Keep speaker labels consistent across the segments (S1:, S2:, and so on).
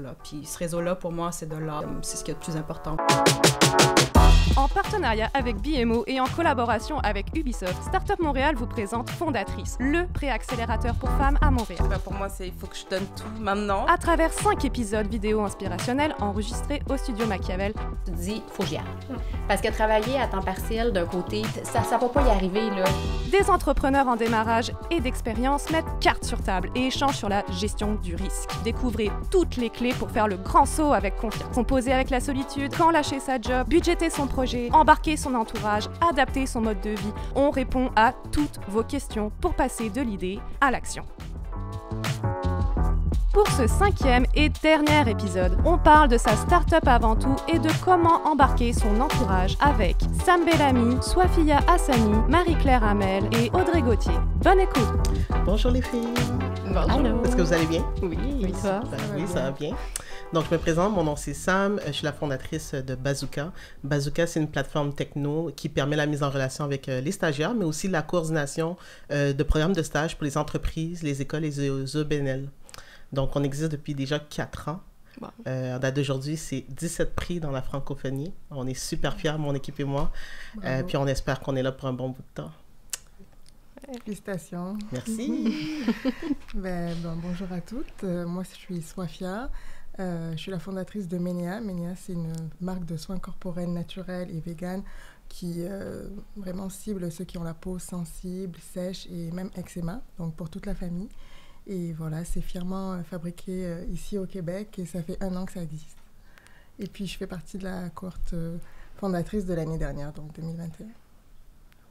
S1: réseau-là. Puis ce réseau-là, pour moi, c'est de là, c'est ce qui est le plus important.
S2: En partenariat avec BMO et en collaboration avec Ubisoft, Startup Montréal vous présente Fondatrice, le préaccélérateur pour femmes à Montréal.
S3: Pour moi, il faut que je donne tout maintenant.
S2: À travers 5 épisodes vidéo inspirationnels enregistrés au studio Machiavel.
S4: Tu te dis, faut que j'y aille. Parce que travailler à temps partiel, d'un côté, ça va pas y arriver, là.
S2: Des entrepreneurs en démarrage et d'expérience mettent carte sur table et échangent sur la gestion du risque. Découvrez toutes les clés pour faire le grand saut avec confiance. Composer avec la solitude, quand lâcher sa job, budgéter son projet, embarquer son entourage, adapter son mode de vie. On répond à toutes vos questions pour passer de l'idée à l'action. Pour ce 5e et dernier épisode, on parle de sa start-up avant tout et de comment embarquer son entourage avec Sam Bellamy, Swafia Hassani, Marie-Claire Hamel et Audrey Gauthier. Bonne écoute!
S5: Bonjour les filles!
S4: Bonjour!
S5: Allô. Est-ce que vous allez bien?
S4: Oui,
S2: toi?
S5: Oui, ça va bien. Donc, je me présente, mon nom c'est Sam, je suis la fondatrice de Bazooka. Bazooka, c'est une plateforme techno qui permet la mise en relation avec les stagiaires, mais aussi la coordination de programmes de stage pour les entreprises, les écoles et les OBNL. Donc, on existe depuis déjà 4 ans.
S4: Wow.
S5: En date d'aujourd'hui, c'est 17 prix dans la francophonie. On est super fiers, mon équipe et moi. Puis on espère qu'on est là pour un bon bout de temps.
S6: Félicitations.
S5: Merci.
S6: Bonjour à toutes. Moi, je suis Swafia. Je suis la fondatrice de Menia. Menia, c'est une marque de soins corporels naturels et véganes qui vraiment cible ceux qui ont la peau sensible, sèche et même eczéma, donc pour toute la famille. Et voilà, c'est fièrement fabriqué ici au Québec et ça fait 1 an que ça existe. Et puis, je fais partie de la cohorte fondatrice de l'année dernière, donc 2021.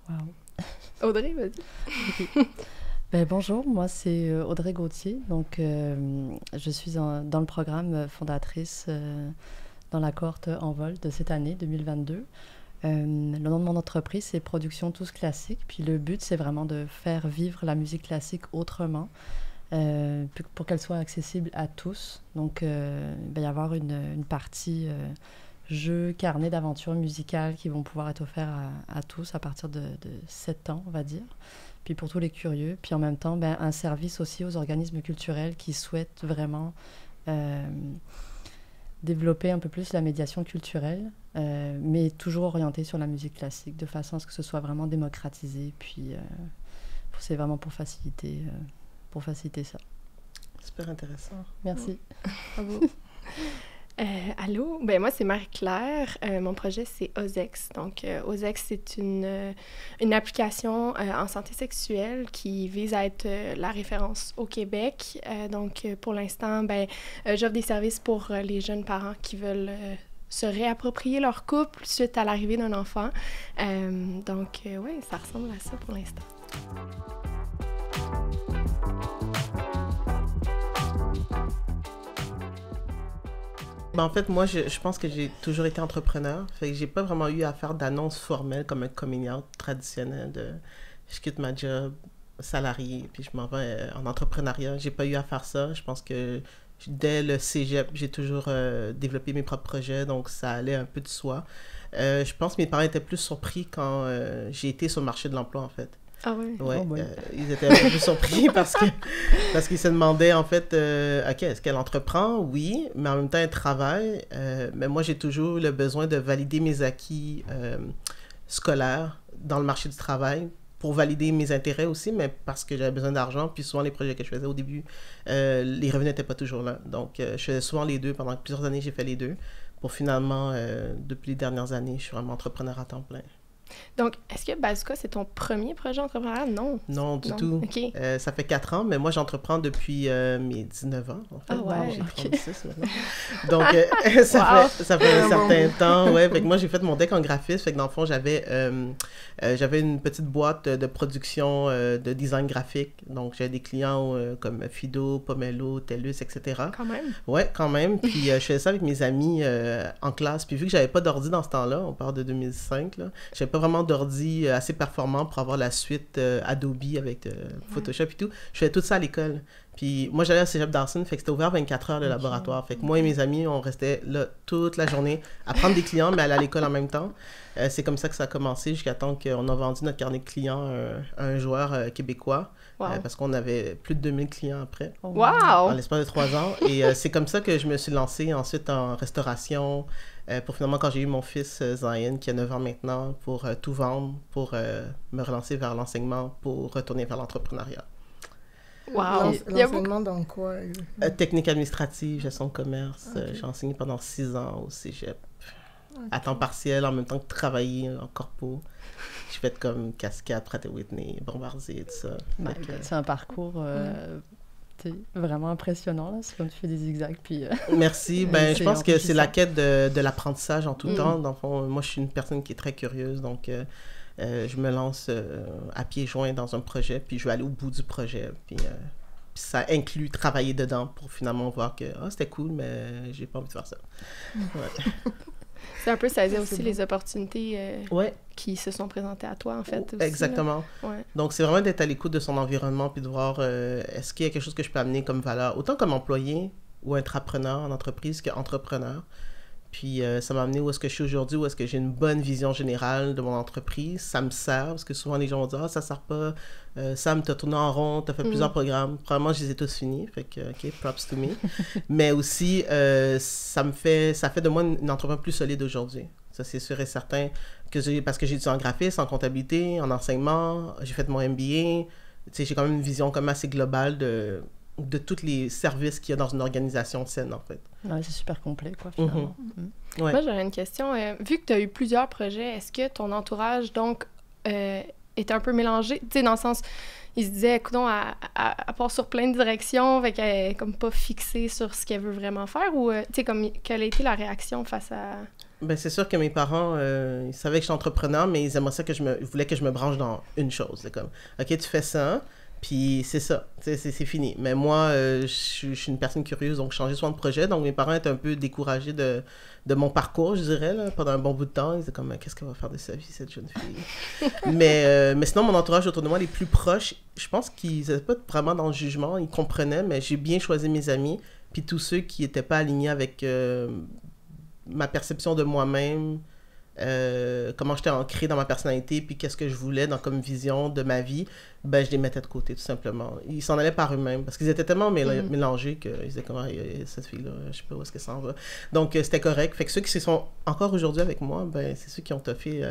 S4: Wow. Audrey, vas-y.
S7: Bonjour, moi c'est Audrey Gauthier. Donc, je suis dans le programme fondatrice dans la cohorte Envol de cette année 2022. Le nom de mon entreprise, c'est Production Tous Classiques. Puis le but, c'est vraiment de faire vivre la musique classique autrement. Pour qu'elle soit accessible à tous. Donc, il va y avoir une partie jeux, carnets d'aventures musicales qui vont pouvoir être offerts à tous à partir de 7 ans, on va dire. Puis pour tous les curieux. Puis en même temps, un service aussi aux organismes culturels qui souhaitent vraiment développer un peu plus la médiation culturelle, mais toujours orientée sur la musique classique, de façon à ce que ce soit vraiment démocratisé. Puis c'est vraiment pour faciliter ça.
S5: Super intéressant.
S7: Merci.
S4: Bravo. Allô, moi c'est Marie-Claire. Mon projet c'est Ozex. Donc Ozex c'est une application en santé sexuelle qui vise à être la référence au Québec. Donc pour l'instant, j'offre des services pour les jeunes parents qui veulent se réapproprier leur couple suite à l'arrivée d'un enfant. Donc ouais, ça ressemble à ça pour l'instant.
S5: En fait, moi, je pense que j'ai toujours été entrepreneur. Fait que j'ai pas vraiment eu à faire d'annonces formelles comme un coming out traditionnel de je quitte ma job salarié puis je m'en vais en entrepreneuriat. J'ai pas eu à faire ça. Je pense que dès le cégep, j'ai toujours développé mes propres projets, donc ça allait un peu de soi. Je pense que mes parents étaient plus surpris quand j'ai été sur le marché de l'emploi, en fait.
S4: Ah oui?
S5: Ouais, ils étaient un peu plus surpris parce qu'ils se demandaient, en fait, OK, est-ce qu'elle entreprend? Oui, mais en même temps, elle travaille. Mais moi, j'ai toujours eu le besoin de valider mes acquis scolaires dans le marché du travail pour valider mes intérêts aussi, mais parce que j'avais besoin d'argent. Puis souvent, les projets que je faisais au début, les revenus n'étaient pas toujours là. Donc, je faisais souvent les deux. Pendant plusieurs années, j'ai fait les deux. Pour finalement, depuis les dernières années, je suis vraiment entrepreneur à temps plein.
S4: Donc, est-ce que Bazooka, c'est ton premier projet entrepreneurial? Non.
S5: Non, du tout.
S4: Okay.
S5: Ça fait 4 ans, mais moi, j'entreprends depuis mes 19 ans, en fait.
S4: Ah ouais,
S5: j'ai 36 maintenant. Donc, ça fait un certain temps. Ouais, fait que moi, j'ai fait mon deck en graphisme. Fait que dans le fond, j'avais une petite boîte de production de design graphique. Donc, j'avais des clients comme Fido, Pomelo, TELUS, etc.
S4: Quand même?
S5: Ouais, quand même. Puis, je faisais ça avec mes amis en classe. Puis, vu que j'avais pas d'ordi dans ce temps-là, on parle de 2005, là, j'avais pas vraiment d'ordi assez performant pour avoir la suite Adobe avec Photoshop et tout. Je faisais tout ça à l'école. Puis moi, j'allais à Cégep Dawson, fait que c'était ouvert 24 heures le laboratoire. Fait que moi et mes amis, on restait là toute la journée à prendre des clients, mais aller à l'école en même temps. C'est comme ça que ça a commencé jusqu'à temps qu'on a vendu notre carnet de clients à un joueur québécois.
S4: Wow.
S5: Parce qu'on avait plus de 2000 clients après.
S4: Wow!
S5: En l'espace de 3 ans. Et c'est comme ça que je me suis lancée ensuite en restauration, pour finalement, quand j'ai eu mon fils Zion, qui a 9 ans maintenant, pour tout vendre, pour me relancer vers l'enseignement, pour retourner vers l'entrepreneuriat.
S4: Wow!
S6: L'enseignement dans quoi?
S5: Technique administrative, gestion de commerce. J'ai enseigné pendant 6 ans au cégep. À temps partiel, en même temps que travailler en corpo. J'ai fait comme Cascade, Pratt & Whitney, Bombardier, tout ça.
S7: C'est un parcours vraiment impressionnant, là. C'est comme tu fais des zigzags, puis...
S5: Merci. Je pense que c'est la quête de l'apprentissage en tout temps. Dans le fond, moi, je suis une personne qui est très curieuse, donc je me lance à pieds joints dans un projet, puis je vais aller au bout du projet, puis ça inclut travailler dedans pour finalement voir que c'était cool, mais j'ai pas envie de faire ça. Ouais.
S4: C'est un peu saisir aussi les opportunités qui se sont présentées à toi, en fait. Aussi,
S5: exactement.
S4: Ouais.
S5: Donc, c'est vraiment d'être à l'écoute de son environnement puis de voir est-ce qu'il y a quelque chose que je peux amener comme valeur, autant comme employé ou intrapreneur en entreprise qu'entrepreneur. Puis, ça m'a amené où est-ce que je suis aujourd'hui, où est-ce que j'ai une bonne vision générale de mon entreprise. Ça me sert, parce que souvent, les gens vont dire « Ah, ça sert pas. Sam, t'as tourné en rond, t'as fait plusieurs programmes. » Probablement, je les ai tous finis. Fait que, OK, props to me. Mais aussi, ça fait de moi une entreprise plus solide aujourd'hui. Ça, c'est sûr et certain. Parce que j'ai étudié en graphisme, en comptabilité, en enseignement. J'ai fait mon MBA. Tu sais, j'ai quand même une vision comme assez globale de tous les services qu'il y a dans une organisation saine, en fait.
S7: Ouais, c'est super complet, quoi, finalement.
S5: Ouais.
S4: Moi, j'aurais une question. Vu que tu as eu plusieurs projets, est-ce que ton entourage, donc, était un peu mélangé? Tu sais, dans le sens, il se disait, écoutons, elle part sur plein de directions, fait qu'elle est comme pas fixée sur ce qu'elle veut vraiment faire, ou, tu sais, comme, quelle a été la réaction face à...
S5: Ben, c'est sûr que mes parents, ils savaient que je suis entrepreneur, mais ils aimeraient ça ils voulaient que je me branche dans une chose. C'est comme, OK, tu fais ça, puis c'est ça, c'est fini. Mais moi, je suis une personne curieuse, donc je changeais souvent de projet. Donc mes parents étaient un peu découragés de mon parcours, je dirais, là, pendant un bon bout de temps. Ils disaient comme, qu'est-ce qu'elle va faire de sa vie, cette jeune fille? mais sinon, mon entourage autour de moi, les plus proches, je pense qu'ils n'étaient pas vraiment dans le jugement, ils comprenaient, mais j'ai bien choisi mes amis. Puis tous ceux qui n'étaient pas alignés avec ma perception de moi-même, comment j'étais ancrée dans ma personnalité, puis qu'est-ce que je voulais comme vision de ma vie, je les mettais de côté, tout simplement. Ils s'en allaient par eux-mêmes, parce qu'ils étaient tellement mélangés qu'ils disaient comment cette fille-là, je sais pas où est-ce qu'elle s'en va. Donc, c'était correct. Fait que ceux qui sont encore aujourd'hui avec moi, c'est ceux qui ont toffé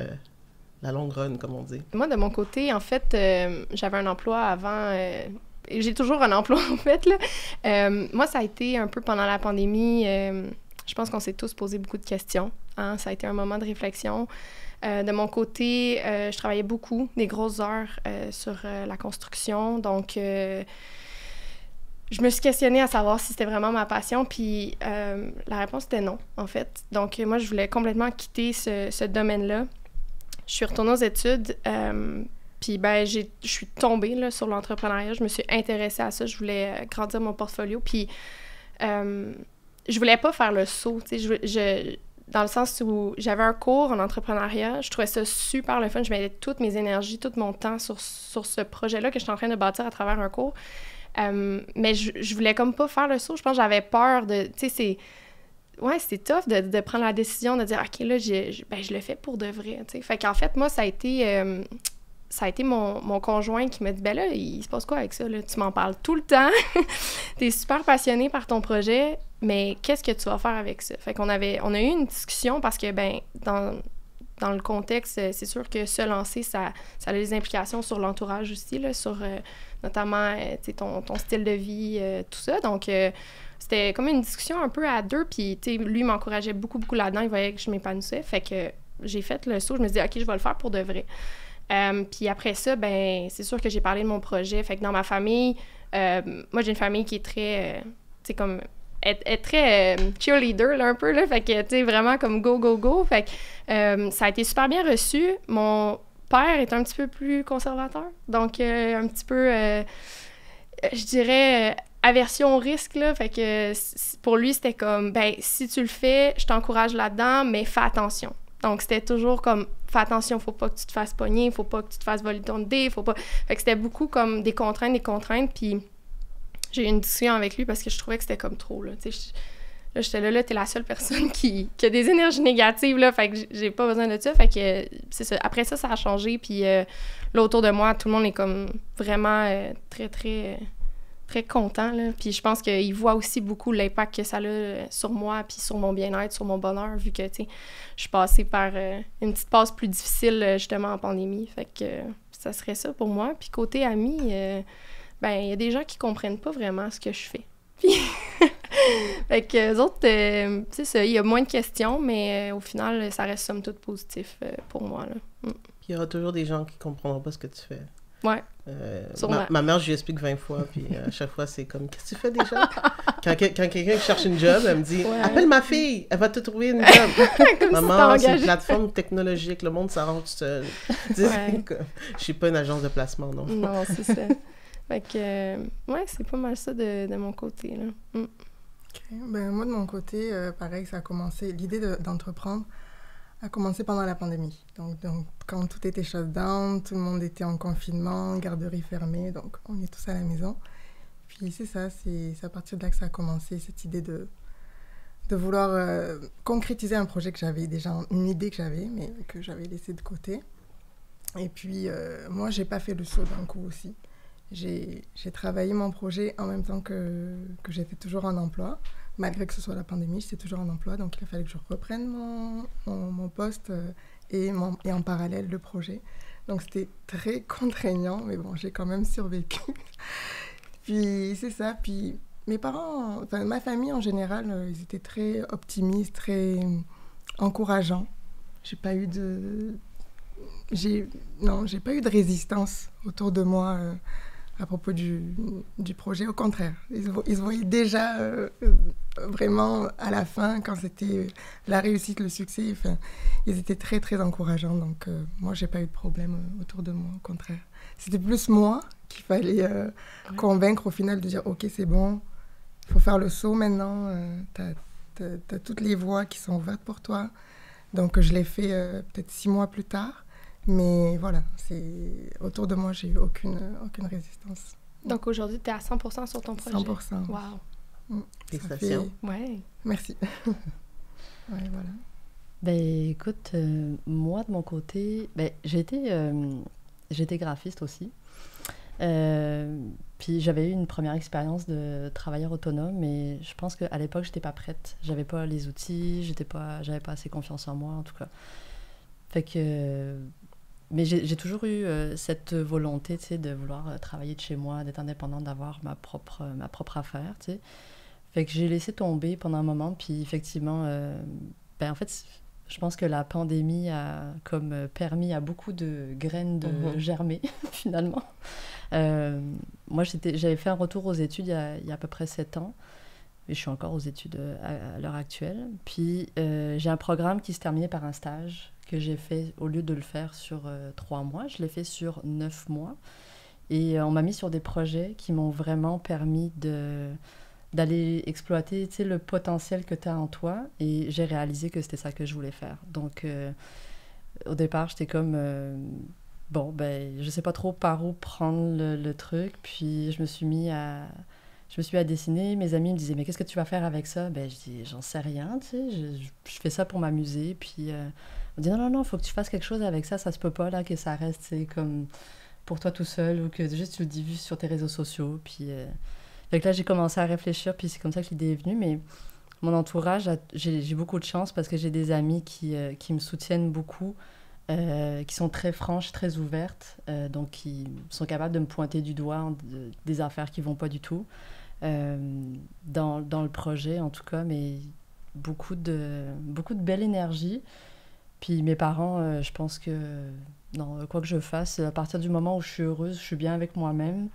S5: la longue run, comme on dit. Moi,
S4: de mon côté, en fait, j'avais un emploi avant... j'ai toujours un emploi, en fait, là. Moi, ça a été un peu pendant la pandémie... je pense qu'on s'est tous posé beaucoup de questions. Hein? Ça a été un moment de réflexion. De mon côté, je travaillais beaucoup, des grosses heures sur la construction. Donc, je me suis questionnée à savoir si c'était vraiment ma passion. Puis, la réponse était non, en fait. Donc, moi, je voulais complètement quitter ce domaine-là. Je suis retournée aux études. Puis, je suis tombée là, sur l'entrepreneuriat. Je me suis intéressée à ça. Je voulais grandir mon portfolio. Puis, je voulais pas faire le saut, tu sais, dans le sens où j'avais un cours en entrepreneuriat, je trouvais ça super le fun, je mettais toutes mes énergies, tout mon temps sur ce projet-là que je suis en train de bâtir à travers un cours, mais je voulais comme pas faire le saut, je pense que j'avais peur de, tu sais, c'est tough de prendre la décision de dire, OK, là, je le fais pour de vrai, tu sais, fait qu'en fait, moi, ça a été mon conjoint qui m'a dit, là, il se passe quoi avec ça, là? Tu m'en parles tout le temps, t'es super passionné par ton projet, mais qu'est-ce que tu vas faire avec ça? Fait qu'on a eu une discussion parce que, dans le contexte, c'est sûr que se lancer, ça a des implications sur l'entourage aussi, là, sur notamment, ton style de vie, tout ça. Donc, c'était comme une discussion un peu à deux, puis, lui m'encourageait beaucoup, beaucoup là-dedans, il voyait que je m'épanouissais. Fait que j'ai fait le saut, je me suis dit, OK, je vais le faire pour de vrai. Puis après ça, c'est sûr que j'ai parlé de mon projet. Fait que dans ma famille, moi, j'ai une famille qui est très, comme... est très cheerleader, là, un peu, là. Fait que, tu sais, vraiment comme go, go, go. Fait que ça a été super bien reçu. Mon père est un petit peu plus conservateur. Donc, un petit peu, je dirais, aversion au risque, là. Fait que pour lui, c'était comme, si tu le fais, je t'encourage là-dedans, mais fais attention. Donc, c'était toujours comme, fais attention, faut pas que tu te fasses pogner, faut pas que tu te fasses voler ton dé, faut pas... Fait que c'était beaucoup comme des contraintes, puis j'ai eu une discussion avec lui parce que je trouvais que c'était comme trop, là. Tu sais, là, j'étais là, t'es la seule personne qui a des énergies négatives, là, fait que j'ai pas besoin de ça. Fait que, c'est ça. Après ça a changé, puis là, autour de moi, tout le monde est comme vraiment très, très, très content, là. Puis je pense qu'il voit aussi beaucoup l'impact que ça a sur moi, puis sur mon bien-être, sur mon bonheur, vu que, tu sais, je suis passée par une petite passe plus difficile, justement, en pandémie. Fait que ça serait ça pour moi. Puis côté amis, ben, il y a des gens qui comprennent pas vraiment ce que je fais. Puis, fait que eux autres, c'est ça, il y a moins de questions, mais au final, ça reste somme toute positif pour moi, là.
S5: Puis il y aura toujours des gens qui comprendront pas ce que tu fais.
S4: Ouais.
S5: Ma mère, je lui explique 20 fois, puis à chaque fois, c'est comme, qu'est-ce que tu fais déjà? Quand quelqu'un cherche une job, elle me dit, appelle ma fille, elle va te trouver une job. Maman, c'est une plateforme technologique, le monde s'arrange tout seul. Ouais. Je suis pas une agence de placement, non.
S4: Non, c'est ça. Fait que, ouais, c'est pas mal ça de mon côté, là.
S6: Okay. Ben, moi, de mon côté, pareil, ça a commencé, l'idée d'entreprendre a commencé pendant la pandémie. Donc, quand tout était shut down, tout le monde était en confinement, garderie fermée, donc on est tous à la maison. Puis c'est ça, c'est à partir de là que ça a commencé, cette idée de vouloir concrétiser un projet que j'avais déjà, une idée que j'avais, mais que j'avais laissée de côté. Et puis, moi, j'ai pas fait le saut d'un coup aussi. J'ai travaillé mon projet en même temps que j'étais toujours en emploi. Malgré que ce soit la pandémie, j'étais toujours en emploi, donc il a fallu que je reprenne mon poste et en parallèle le projet. Donc c'était très contraignant, mais bon, j'ai quand même survécu. Puis c'est ça, puis mes parents, enfin ma famille en général, ils étaient très optimistes, très encourageants. J'ai pas eu de résistance autour de moi à propos du projet. Au contraire, ils se voyaient déjà vraiment à la fin, quand c'était la réussite, le succès. Enfin, ils étaient très, très encourageants. Donc, moi, j'ai pas eu de problème autour de moi, au contraire. C'était plus moi qu'il fallait convaincre au final de dire « Ok, c'est bon, il faut faire le saut maintenant. T'as toutes les voies qui sont ouvertes pour toi. » Donc, je l'ai fait peut-être 6 mois plus tard. Mais voilà, autour de moi, j'ai eu aucune résistance.
S4: Donc aujourd'hui, tu es à 100% sur ton projet?
S6: 100%.
S4: Wow!
S5: Félicitations.
S4: Ouais.
S6: Merci. Ouais, voilà.
S7: Ben écoute, moi de mon côté, j'ai été graphiste aussi. Puis j'avais eu une première expérience de travailleur autonome, mais je pense qu'à l'époque, j'étais pas prête. J'avais pas les outils, j'avais pas assez confiance en moi, en tout cas. Fait que... Mais j'ai toujours eu cette volonté, tu sais, de vouloir travailler de chez moi, d'être indépendante, d'avoir ma propre affaire, tu sais. Fait que j'ai laissé tomber pendant un moment, puis effectivement, en fait, je pense que la pandémie a comme permis à beaucoup de graines de germer, finalement. Moi, j'avais fait un retour aux études il y a à peu près 7 ans, et je suis encore aux études à l'heure actuelle. Puis j'ai un programme qui se terminait par un stage que j'ai fait, au lieu de le faire sur 3 mois, je l'ai fait sur 9 mois. Et on m'a mis sur des projets qui m'ont vraiment permis d'aller exploiter, tu sais, le potentiel que tu as en toi. Et j'ai réalisé que c'était ça que je voulais faire. Donc, au départ, j'étais comme... je sais pas trop par où prendre le truc. Puis je me suis mis à dessiner. Mes amis me disaient « Mais qu'est-ce que tu vas faire avec ça? » Je dis « J'en sais rien, tu sais. Je fais ça pour m'amuser. » Puis on dit « Non, il faut que tu fasses quelque chose avec ça. Ça se peut pas, là, que ça reste, c'est comme pour toi tout seul ou que juste tu le diffuses sur tes réseaux sociaux. » Puis fait que là, j'ai commencé à réfléchir. Puis c'est comme ça que l'idée est venue. Mais mon entourage, j'ai beaucoup de chance parce que j'ai des amis qui me soutiennent beaucoup, qui sont très franches, très ouvertes, donc qui sont capables de me pointer du doigt des affaires qui vont pas du tout. Dans le projet en tout cas, mais beaucoup de belle énergie. Puis mes parents, je pense que non, quoi que je fasse, à partir du moment où je suis heureuse, je suis bien avec moi-même,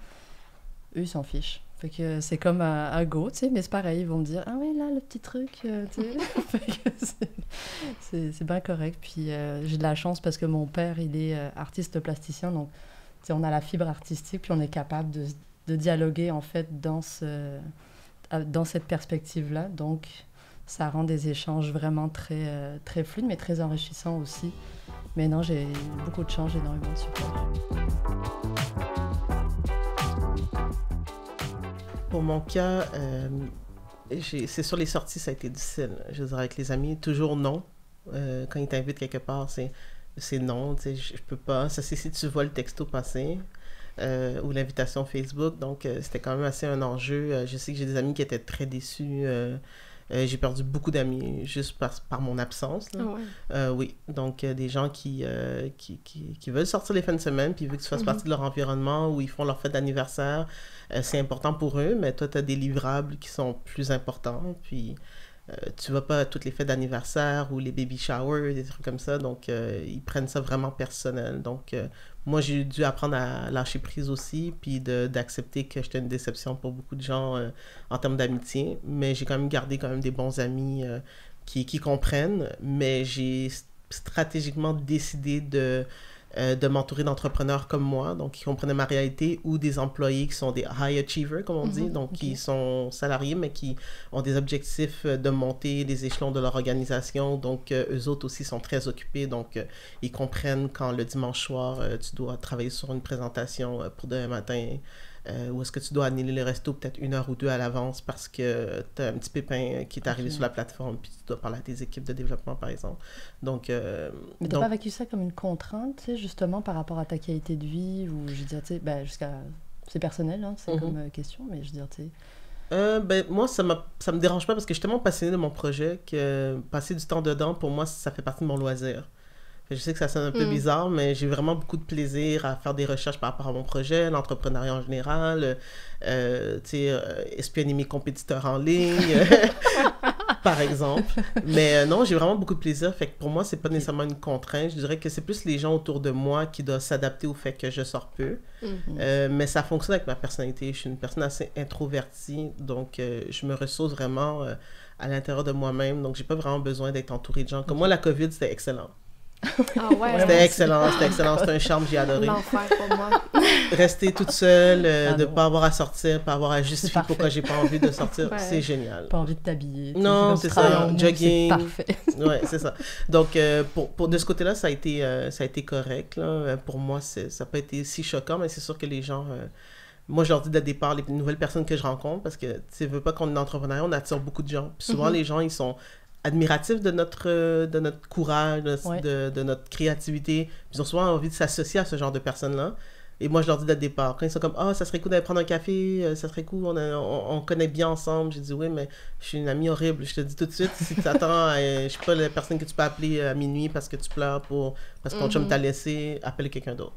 S7: eux ils s'en fichent. Fait que c'est comme à go, tu sais, mais c'est pareil, ils vont me dire « Ah oui, là, le petit truc, tu sais. » Fait que c'est bien correct. Puis j'ai de la chance parce que mon père, il est artiste plasticien, donc tu sais, on a la fibre artistique, puis on est capable de dialoguer, en fait, dans cette perspective-là. Donc, ça rend des échanges vraiment très, très fluides, mais très enrichissants aussi. Mais non, j'ai beaucoup de chance, j'ai énormément de support.
S5: pour mon cas, c'est sur les sorties, ça a été difficile. Je veux dire, avec les amis, toujours non. Quand ils t'invitent quelque part, c'est non, tu sais, je peux pas. Ça, c'est si tu vois le texto passer ou l'invitation Facebook. Donc, c'était quand même assez un enjeu. Je sais que j'ai des amis qui étaient très déçus. J'ai perdu beaucoup d'amis juste par mon absence. Là.
S4: Ah ouais.
S5: Oui, donc des gens qui veulent sortir les fins de semaine, puis vu que tu fasses partie de leur environnement où ils font leur fête d'anniversaire, c'est important pour eux, mais toi, tu as des livrables qui sont plus importants, puis tu vas pas à toutes les fêtes d'anniversaire ou les baby showers, des trucs comme ça, donc ils prennent ça vraiment personnel. Donc, moi, j'ai dû apprendre à lâcher prise aussi, puis d'accepter que j'étais une déception pour beaucoup de gens en termes d'amitié, mais j'ai quand même gardé des bons amis qui comprennent, mais j'ai stratégiquement décidé de m'entourer d'entrepreneurs comme moi, donc qui comprenaient ma réalité, ou des employés qui sont des high achievers, comme on dit, donc qui sont salariés, mais qui ont des objectifs de monter les échelons de leur organisation, donc eux autres aussi sont très occupés, donc ils comprennent quand le dimanche soir, tu dois travailler sur une présentation pour demain matin, ou est-ce que tu dois annuler le resto peut-être 1 heure ou 2 à l'avance parce que tu as un petit pépin qui est arrivé sur la plateforme, puis tu dois parler à tes équipes de développement, par exemple. Donc,
S7: mais tu n'as pas vécu ça comme une contrainte, tu sais, justement, par rapport à ta qualité de vie, ou je veux dire, tu sais, ben, jusqu'à... C'est personnel, hein, c'est comme question, mais je veux dire, tu sais...
S5: ben, moi, ça me dérange pas parce que je suis tellement passionnée de mon projet que passer du temps dedans, pour moi, ça fait partie de mon loisir. Je sais que ça sonne un peu bizarre, mais j'ai vraiment beaucoup de plaisir à faire des recherches par rapport à mon projet, l'entrepreneuriat en général, espionner mes compétiteurs en ligne, par exemple. Mais non, j'ai vraiment beaucoup de plaisir. Fait que pour moi, c'est pas nécessairement une contrainte. Je dirais que c'est plus les gens autour de moi qui doivent s'adapter au fait que je sors peu. Mais ça fonctionne avec ma personnalité. Je suis une personne assez introvertie, donc je me ressource vraiment à l'intérieur de moi-même. Donc, j'ai pas vraiment besoin d'être entourée de gens. Comme moi, la COVID, c'était excellent.
S4: Ah ouais.
S5: C'était excellent, c'était un charme, j'ai adoré.
S4: L'enfer pour moi.
S5: Rester toute seule, de ne pas avoir à sortir, pas avoir à justifier pourquoi j'ai pas envie de sortir, c'est génial.
S7: Pas envie de t'habiller.
S5: Non, c'est ça, jogging.
S7: C'est parfait.
S5: Ouais, c'est ça. Donc, de ce côté-là, ça a été correct. Là. Pour moi, ça n'a pas été si choquant, mais c'est sûr que les gens... moi, je leur dis dès le départ, les nouvelles personnes que je rencontre, parce que tu ne veux pas qu'on est entrepreneur, on attire beaucoup de gens. Puis souvent, les gens, ils sont admiratifs de notre courage, de notre créativité. Ils ont souvent envie de s'associer à ce genre de personnes-là. Et moi, je leur dis dès le départ, quand ils sont comme « Ah, ça serait cool d'aller prendre un café, ça serait cool, on connaît bien ensemble. » J'ai dit « Oui, mais je suis une amie horrible. Je te dis tout de suite, si tu t'attends, je suis pas la personne que tu peux appeler à minuit parce que tu pleures parce que ton chum t'a laissé, appelle quelqu'un d'autre. »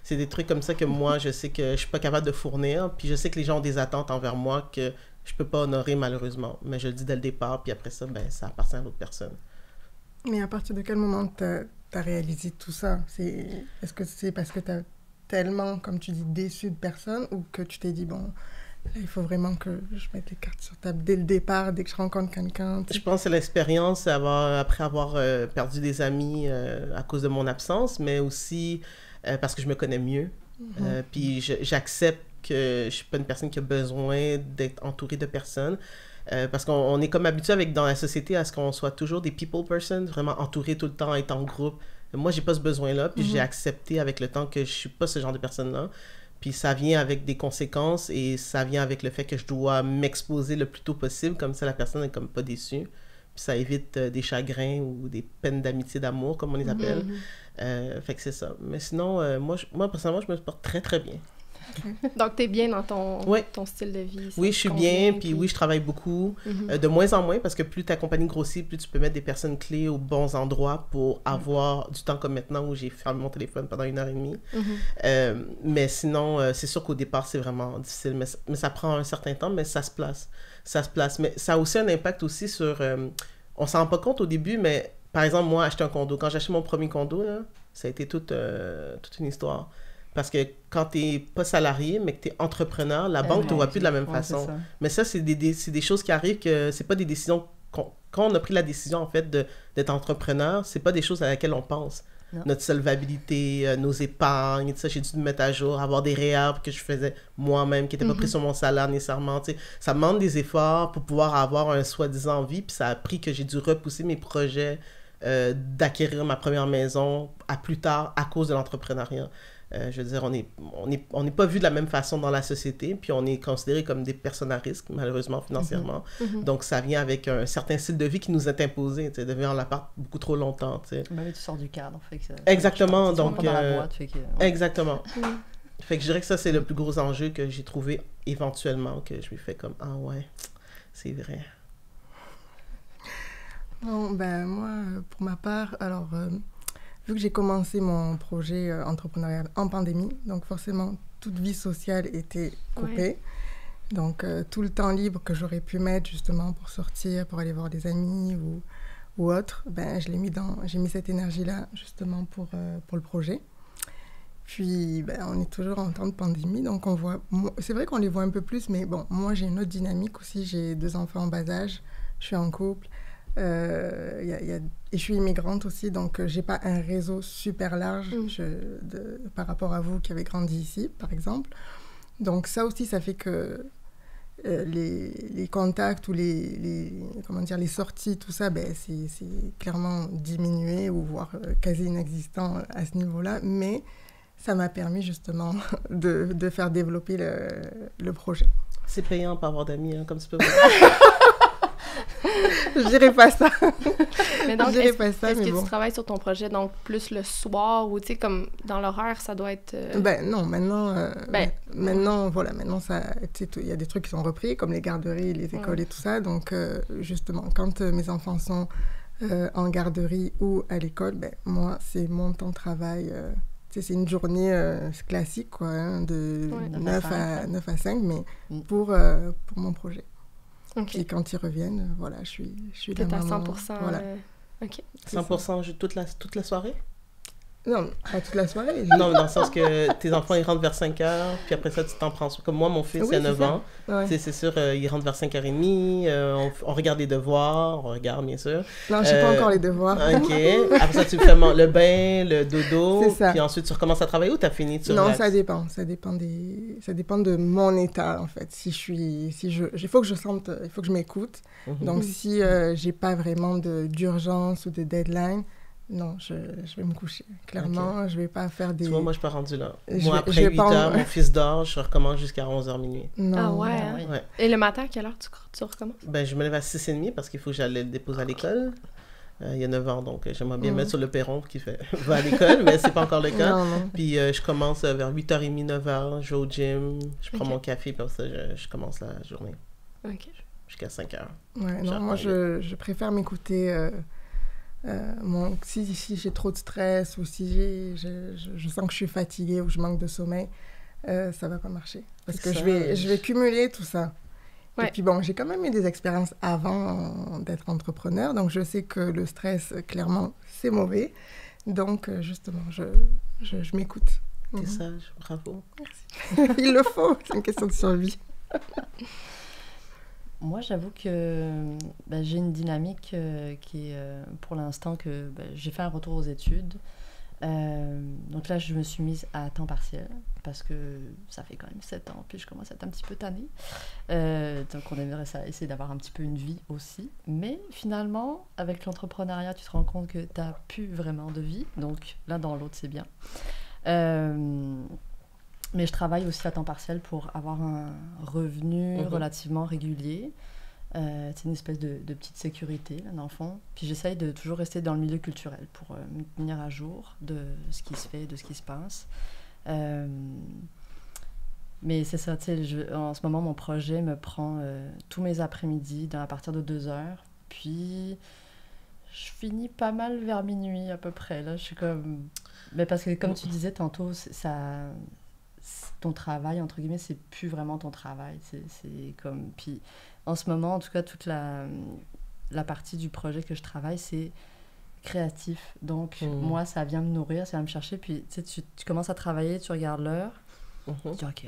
S5: C'est des trucs comme ça que moi, je sais que je suis pas capable de fournir. Puis je sais que les gens ont des attentes envers moi que je peux pas honorer malheureusement. Mais je le dis dès le départ, puis après ça, ben, ça appartient à l'autre personne.
S6: Mais à partir de quel moment t'as réalisé tout ça? Est-ce que c'est parce que t'as tellement, comme tu dis, déçu de personnes, ou que tu t'es dit, bon, là, il faut vraiment que je mette les cartes sur table dès le départ, dès que je rencontre quelqu'un?
S5: Je pense que c'est l'expérience après avoir perdu des amis à cause de mon absence, mais aussi parce que je me connais mieux. Puis j'accepte que je suis pas une personne qui a besoin d'être entourée de personnes. Parce qu'on est comme habitué dans la société à ce qu'on soit toujours des people person, vraiment entouré tout le temps, être en groupe. Moi, j'ai pas ce besoin-là, puis j'ai accepté avec le temps que je suis pas ce genre de personne-là. Puis ça vient avec des conséquences et ça vient avec le fait que je dois m'exposer le plus tôt possible, comme ça la personne n'est comme pas déçue. Puis ça évite des chagrins ou des peines d'amitié, d'amour, comme on les appelle. Fait que c'est ça. Mais sinon, moi personnellement, je me porte très, très bien.
S4: Donc, t'es bien dans ton style de vie.
S5: Oui, je suis bien, puis oui, je travaille beaucoup. De moins en moins, parce que plus ta compagnie grossit, plus tu peux mettre des personnes clés aux bons endroits pour avoir du temps comme maintenant où j'ai fermé mon téléphone pendant 1h30. Mais sinon, c'est sûr qu'au départ, c'est vraiment difficile. Mais ça prend un certain temps, mais ça se place. Ça se place. Mais ça a aussi un impact aussi sur... on s'en rend pas compte au début, mais par exemple, moi, acheter un condo. Quand j'ai acheté mon premier condo, là, ça a été toute une histoire. Parce que quand tu n'es pas salarié, mais que tu es entrepreneur, la banque ne te voit plus de la même façon. Mais ça, c'est des choses qui arrivent que c'est pas des décisions... Quand on a pris la décision, en fait, d'être entrepreneur, c'est pas des choses à laquelle on pense. Non. Notre solvabilité, nos épargnes, tout ça, j'ai dû me mettre à jour, avoir des réhab que je faisais moi-même, qui n'étaient pas pris sur mon salaire nécessairement. Tu sais. Ça demande des efforts pour pouvoir avoir un soi-disant vie, puis ça a pris que j'ai dû repousser mes projets d'acquérir ma première maison à plus tard à cause de l'entrepreneuriat. Je veux dire, on n'est pas vu de la même façon dans la société, puis on est considéré comme des personnes à risque, malheureusement, financièrement. Donc, ça vient avec un certain style de vie qui nous est imposé, tu sais, de vivre en l'appart beaucoup trop longtemps, tu sais.
S7: Ben oui, tu sors du cadre, fait que ça
S5: Exactement,
S7: marche pas.
S5: donc...
S7: Tu rentres pas dans la boîte, fait que... Ouais.
S5: Exactement. Fait que je dirais que ça, c'est le plus gros enjeu que j'ai trouvé éventuellement, que je lui fais comme « Ah ouais, c'est vrai. »
S6: Bon, ben moi, pour ma part, alors, vu que j'ai commencé mon projet entrepreneurial en pandémie, donc forcément, toute vie sociale était coupée.
S4: Ouais.
S6: Donc, tout le temps libre que j'aurais pu mettre justement pour sortir, pour aller voir des amis ou autre, ben, j'ai mis cette énergie-là justement pour le projet. Puis, ben, on est toujours en temps de pandémie, donc c'est vrai qu'on les voit un peu plus, mais bon, moi, j'ai une autre dynamique aussi. J'ai 2 enfants en bas âge, je suis en couple. Et je suis immigrante aussi, donc j'ai pas un réseau super large par rapport à vous qui avez grandi ici, par exemple. Donc ça aussi, ça fait que les contacts ou comment dire, les sorties, tout ça, ben, c'est clairement diminué ou voire quasi inexistant à ce niveau-là, mais ça m'a permis justement de faire développer le projet.
S5: C'est payant pas avoir d'amis, hein, comme tu peux voir.
S6: Je dirais pas ça.
S4: Mais donc,
S6: est-ce
S4: que
S6: bon.
S4: tu travailles sur ton projet donc plus le soir ou tu sais comme dans l'horaire ça doit être
S6: Ben non, maintenant voilà, maintenant ça, il y a des trucs qui sont repris comme les garderies, les écoles et tout ça. Donc justement, quand mes enfants sont en garderie ou à l'école, ben moi c'est mon temps de travail. C'est une journée classique quoi, hein, de 9 à 5, mais pour mon projet.
S4: Okay.
S6: Et quand ils reviennent, voilà, je suis
S4: la maman.
S6: à
S4: 100%.
S6: Voilà.
S4: OK.
S5: 100% toute la soirée?
S6: Non, pas toute la soirée.
S5: Non, mais dans le sens que tes enfants, ils rentrent vers 5 heures, puis après ça, tu t'en prends. Comme moi, mon fils, il a 9 ans.
S6: Ouais.
S5: C'est sûr, il rentre vers 5h30. On regarde les devoirs. On regarde, bien sûr.
S6: Non, je sais pas encore les devoirs.
S5: OK. Après ça, tu fais le bain, le dodo.
S6: C'est ça.
S5: Puis ensuite, tu recommences à travailler ou tu as fini?
S6: Non, ça dépend. Ça dépend de mon état, en fait. Il faut que je m'écoute. Donc, si j'ai pas vraiment d'urgence ou de deadline, non, je vais me coucher. Clairement, je vais pas faire des...
S5: Tu vois, moi, je suis pas rendue là.
S6: Je
S5: Moi, après 8 heures, mon fils dort, je recommence jusqu'à 11h minuit.
S6: Non.
S4: Ah ouais, hein?
S5: Ouais.
S4: Et le matin, à quelle heure tu recommences?
S5: Ben, je me lève à 6h30 parce qu'il faut que j'aille le déposer à l'école. Il y a 9 ans, donc j'aimerais bien mettre sur le perron qui va à l'école, mais c'est pas encore le cas.
S6: Non.
S5: Puis je commence vers 8h30, 9h, je vais au gym, je prends mon café, puis après ça, je commence la journée.
S4: OK.
S5: Jusqu'à 5h.
S6: Ouais, non, moi, je préfère m'écouter... si j'ai trop de stress ou si je sens que je suis fatiguée ou que je manque de sommeil, ça va pas marcher. Parce que je vais cumuler tout ça. Ouais. Et puis bon, j'ai quand même eu des expériences avant d'être entrepreneur, donc je sais que le stress, clairement, c'est mauvais. Donc, justement, je m'écoute.
S5: T'es sage, bravo.
S6: Merci. Il le faut, c'est une question de survie.
S7: Moi, j'avoue que j'ai une dynamique qui est, pour l'instant, que j'ai fait un retour aux études. Donc là, je me suis mise à temps partiel parce que ça fait quand même 7 ans, puis je commence à être un petit peu tannée. Donc on aimerait essayer d'avoir un petit peu une vie aussi. Mais finalement, avec l'entrepreneuriat, tu te rends compte que tu n'as plus vraiment de vie. Donc l'un dans l'autre, c'est bien. Mais je travaille aussi à temps partiel pour avoir un revenu relativement régulier. C'est une espèce de petite sécurité, là, dans le fond. Puis j'essaye de toujours rester dans le milieu culturel pour me tenir à jour de ce qui se fait, de ce qui se passe. Mais c'est ça, tu sais, en ce moment, mon projet me prend tous mes après-midi à partir de 2h. Puis je finis pas mal vers minuit à peu près. Là, je suis comme... Mais parce que comme tu disais tantôt, ton travail, entre guillemets, c'est plus vraiment ton travail. C'est comme... Puis en ce moment, en tout cas, toute la partie du projet que je travaille, c'est créatif. Donc, moi, ça vient me nourrir, ça vient me chercher. Puis, tu sais, tu commences à travailler, tu regardes l'heure. Tu dis, OK,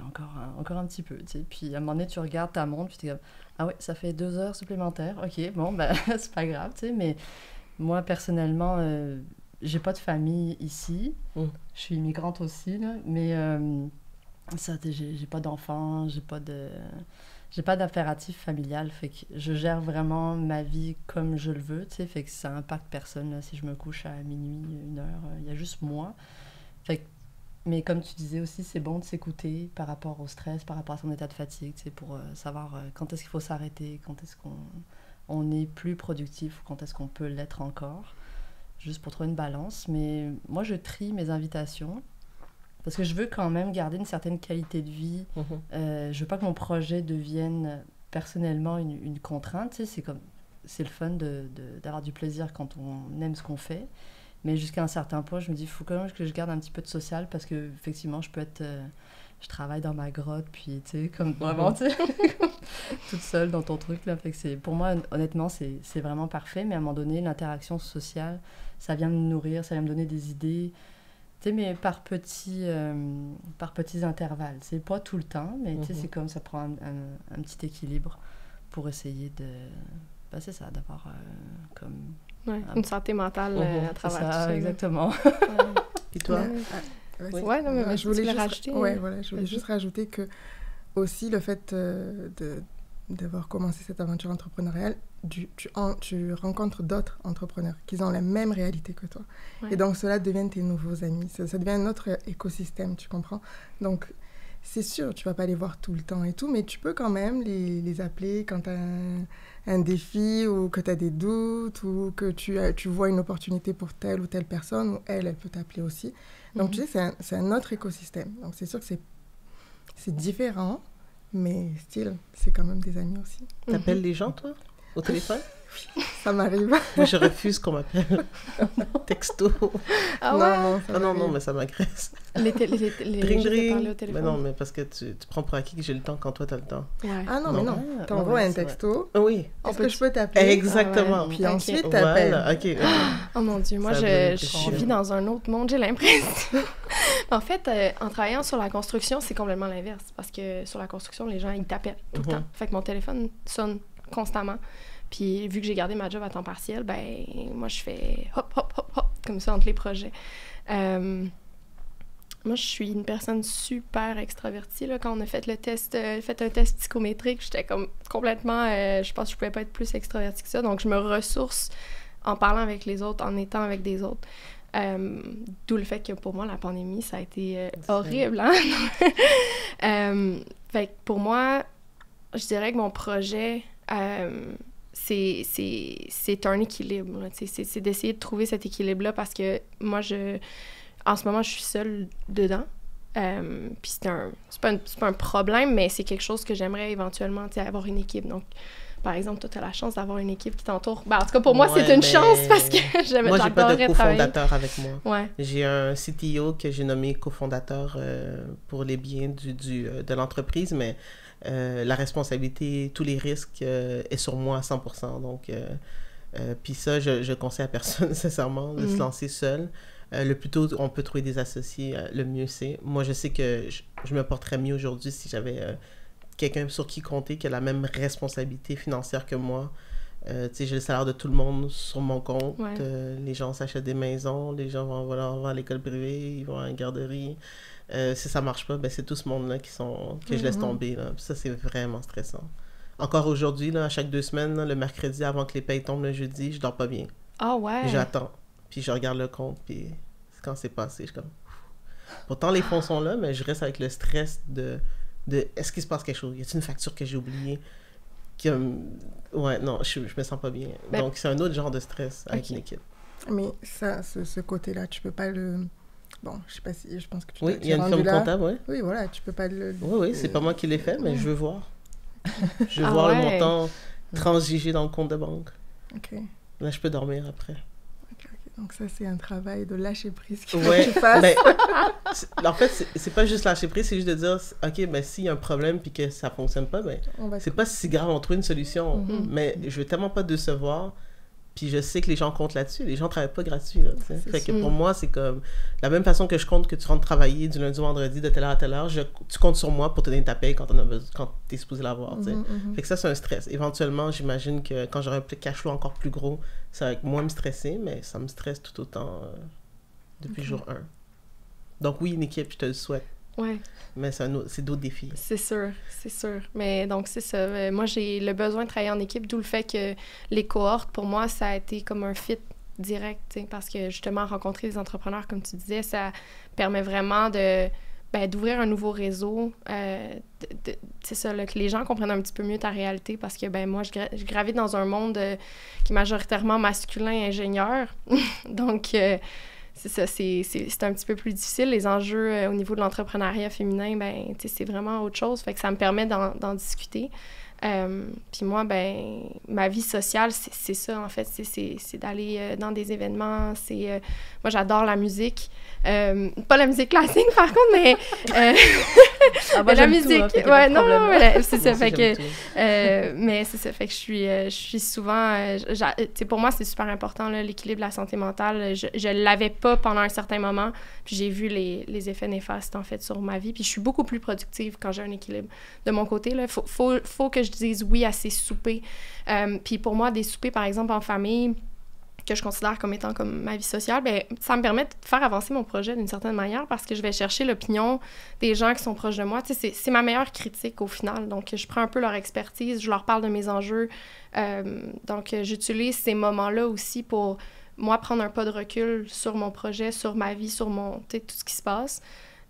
S7: encore un petit peu. Tu sais. Puis, à un moment donné, tu regardes ta montre, puis tu es comme, ah oui, ça fait 2 heures supplémentaires. OK, bon, ben, c'est pas grave, tu sais. Mais moi, personnellement, j'ai pas de famille ici. Je suis immigrante aussi, là. Mais ça, j'ai pas d'enfants, j'ai pas d'impératif familial, fait que je gère vraiment ma vie comme je le veux, tu sais, fait que ça impacte personne, là, si je me couche à minuit, 1h, il y a juste moi. Fait que Mais comme tu disais aussi, c'est bon de s'écouter par rapport au stress, par rapport à son état de fatigue, pour savoir quand est-ce qu'il faut s'arrêter, quand est-ce qu'on est plus productif, quand est-ce qu'on peut l'être encore, juste pour trouver une balance. Mais moi, je trie mes invitations parce que je veux quand même garder une certaine qualité de vie. Je veux pas que mon projet devienne personnellement une contrainte. C'est le fun d'avoir du plaisir quand on aime ce qu'on fait. Mais jusqu'à un certain point, je me dis, il faut quand même que je garde un petit peu de social parce que effectivement, je peux être... je travaille dans ma grotte, puis, tu sais, comme vraiment, tu sais, toute seule dans ton truc, là. Fait que pour moi, honnêtement, c'est vraiment parfait. Mais à un moment donné, l'interaction sociale, ça vient me nourrir, ça vient me donner des idées, tu sais, mais par petits intervalles. C'est pas tout le temps, mais tu sais, c'est comme ça prend un petit équilibre pour essayer de... Ben, c'est ça, d'avoir comme...
S4: Ouais, une santé mentale à travers tout ça.
S7: Exactement.
S5: Puis toi?
S4: Ouais, non, mais
S6: je voulais juste
S4: rajouter.
S6: Je voulais juste rajouter que aussi le fait d'avoir commencé cette aventure entrepreneuriale, tu rencontres d'autres entrepreneurs qui ont la même réalité que toi. Ouais. Et donc, cela devient tes nouveaux amis. Ça devient un autre écosystème, tu comprends? Donc, c'est sûr, tu vas pas les voir tout le temps et tout, mais tu peux quand même les appeler quand tu as un défi ou que tu as des doutes ou que tu vois une opportunité pour telle ou telle personne ou elle peut t'appeler aussi. Donc, tu sais, c'est un autre écosystème. Donc, c'est sûr que c'est différent, mais c'est quand même des amis aussi.
S5: T'appelles les gens, toi, au téléphone?
S6: Oui, ça m'arrive.
S5: Moi, je refuse qu'on m'appelle texto.
S4: Ah ouais?
S5: Non, mais ça m'agresse.
S4: Les
S5: Dring,
S4: gens parlent au
S5: mais
S4: téléphone.
S5: non, mais parce que tu prends pour acquis que j'ai le temps quand toi, t'as le temps.
S4: Ouais.
S6: Ah non, mais non. T'envoies un texto.
S5: Oui.
S6: Est-ce que je peux t'appeler?
S5: Exactement.
S6: Ah ouais. Puis ensuite, t'appelles.
S5: Voilà, OK.
S4: Oh mon Dieu, moi, je vis dans un autre monde, j'ai l'impression. En fait, en travaillant sur la construction, c'est complètement l'inverse. Parce que sur la construction, les gens, ils t'appellent tout le temps. Fait que mon téléphone sonne constamment. Puis, vu que j'ai gardé ma job à temps partiel, ben moi, je fais hop, hop, hop, hop, comme ça, entre les projets. Moi, je suis une personne super extravertie. Là. Quand on a fait un test psychométrique, j'étais comme complètement... je pense que je pouvais pas être plus extravertie que ça. Donc, je me ressource en parlant avec les autres, en étant avec des autres. D'où le fait que, pour moi, la pandémie, ça a été horrible. Hein? Fait que pour moi, je dirais que mon projet... c'est un équilibre. C'est d'essayer de trouver cet équilibre-là parce que moi, en ce moment, je suis seule dedans. Puis c'est pas un problème, mais c'est quelque chose que j'aimerais éventuellement avoir une équipe. Donc, par exemple, toi, tu as la chance d'avoir une équipe qui t'entoure. Ben, en tout cas, pour moi, c'est une chance parce que
S5: moi, j'ai pas de cofondateur avec moi.
S4: Ouais.
S5: J'ai un CTO que j'ai nommé cofondateur pour les biens de l'entreprise, mais la responsabilité, tous les risques est sur moi à 100%. Donc, puis ça, je conseille à personne, sincèrement, de se lancer seul. Le plus tôt on peut trouver des associés, le mieux c'est. Moi, je sais que je me porterais mieux aujourd'hui si j'avais quelqu'un sur qui compter qui a la même responsabilité financière que moi. Tu sais, j'ai le salaire de tout le monde sur mon compte.
S4: Ouais.
S5: Les gens s'achètent des maisons, les gens vont à l'école privée, ils vont à une garderie. Si ça marche pas, ben c'est tout ce monde-là que je laisse tomber. Là. Ça, c'est vraiment stressant. Encore aujourd'hui, là, à chaque 2 semaines, là, le mercredi, avant que les payes tombent le jeudi, je dors pas bien.
S4: Ah ouais?
S5: J'attends. Puis je regarde le compte, puis quand c'est passé, je suis comme... Pourtant, les fonds sont là, mais je reste avec le stress de est-ce qu'il se passe quelque chose? Y a-t-il une facture que j'ai oubliée? Ouais, non, je me sens pas bien.
S4: Ben...
S5: Donc, c'est un autre genre de stress avec une équipe.
S6: Mais ça, ce côté-là, tu peux pas le... Bon, je sais pas si... Je pense que tu
S5: Oui, il y a une firme comptable, oui.
S6: Oui, voilà, tu peux pas le...
S5: Oui, c'est pas moi qui l'ai fait, mais je veux voir. Je veux voir le montant transigé dans le compte de banque.
S6: OK.
S5: Là, je peux dormir après.
S6: Donc ça, c'est un travail de lâcher prise qu'il
S5: faut que
S6: tu fasses.
S5: Ben, en fait, c'est pas juste lâcher prise, c'est juste de dire, OK, ben s'il y a un problème puis que ça fonctionne pas, ben c'est pas si grave, on trouve une solution. Mais je veux tellement pas décevoir, puis je sais que les gens comptent là-dessus. Les gens travaillent pas gratuit, là, fait que pour moi, c'est comme... La même façon que je compte que tu rentres travailler du lundi au vendredi de telle heure à telle heure, tu comptes sur moi pour te donner ta paye quand t'es supposé l'avoir, Fait que ça, c'est un stress. Éventuellement, j'imagine que quand j'aurai un cash flow encore plus gros, ça va moins me stresser, mais ça me stresse tout autant depuis jour 1. Donc oui, une équipe, je te le souhaite.
S4: Ouais.
S5: Mais c'est d'autres défis.
S4: C'est sûr. Mais donc, c'est ça. Moi, j'ai le besoin de travailler en équipe, d'où le fait que les cohortes, pour moi, ça a été comme un fit direct, tu sais, parce que justement, rencontrer des entrepreneurs, comme tu disais, ça permet vraiment d'ouvrir un nouveau réseau. C'est ça, là, que les gens comprennent un petit peu mieux ta réalité, parce que, moi, je gravite dans un monde qui est majoritairement masculin, ingénieur. Donc, c'est ça, c'est un petit peu plus difficile. Les enjeux au niveau de l'entrepreneuriat féminin, tu sais, c'est vraiment autre chose. Fait que ça me permet d'en discuter. Puis moi, ma vie sociale, c'est ça, en fait. C'est d'aller dans des événements. Moi, j'adore la musique. Pas la musique classique, par contre, mais... mais la musique. Tout, hein, non, c'est ça. Fait que... mais c'est ça. Fait que je suis souvent... tu sais, pour moi, c'est super important, là, l'équilibre de la santé mentale. Je l'avais pas pendant un certain moment. Puis j'ai vu les effets néfastes, en fait, sur ma vie. Puis je suis beaucoup plus productive quand j'ai un équilibre. De mon côté, là, faut que je dise oui à ces soupers. Puis pour moi, des soupers, par exemple, en famille, que je considère comme étant comme ma vie sociale, ça me permet de faire avancer mon projet d'une certaine manière, parce que je vais chercher l'opinion des gens qui sont proches de moi. Tu sais, c'est ma meilleure critique au final. Donc, je prends un peu leur expertise, je leur parle de mes enjeux. Donc, j'utilise ces moments-là aussi pour, moi, prendre un pas de recul sur mon projet, sur ma vie, sur mon, tu sais, tout ce qui se passe.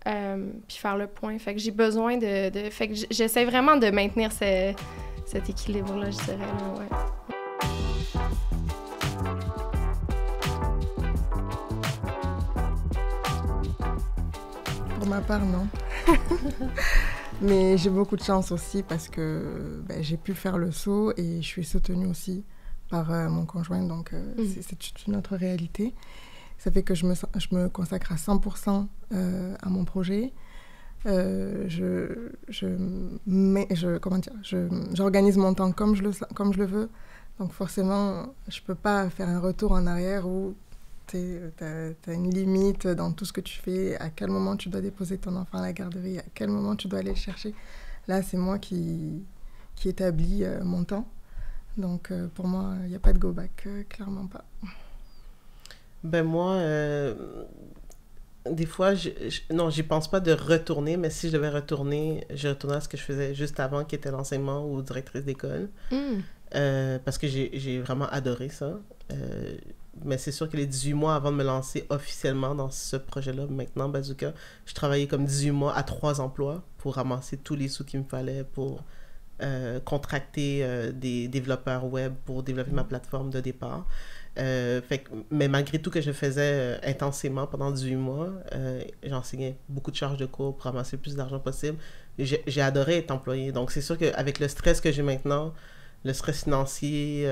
S4: Puis faire le point. Fait que j'ai besoin fait que j'essaie vraiment de maintenir cet équilibre-là, je dirais. Là, ouais.
S6: Pour ma part, non. Mais j'ai beaucoup de chance aussi parce que j'ai pu faire le saut et je suis soutenue aussi par mon conjoint. Donc, c'est une autre réalité. Ça fait que je me consacre à 100% à mon projet. J'organise mon temps comme je le veux. Donc forcément, je peux pas faire un retour en arrière où t'as une limite dans tout ce que tu fais, à quel moment tu dois déposer ton enfant à la garderie, à quel moment tu dois aller le chercher. Là, c'est moi qui établis mon temps. Donc pour moi, il n'y a pas de go back, clairement pas.
S5: Moi, des fois, non, j'y pense pas de retourner, mais si je devais retourner, je retournerais à ce que je faisais juste avant, qui était l'enseignement ou directrice d'école. Parce que j'ai vraiment adoré ça. Mais c'est sûr que les 18 mois avant de me lancer officiellement dans ce projet-là, maintenant, Bazooka, je travaillais comme 18 mois à 3 emplois pour ramasser tous les sous qu'il me fallait pour contracter des développeurs web pour développer ma plateforme de départ. Mais malgré tout que je faisais intensément pendant 18 mois, j'enseignais beaucoup de charges de cours pour ramasser le plus d'argent possible. J'ai adoré être employée. Donc, c'est sûr qu'avec le stress que j'ai maintenant, le stress financier,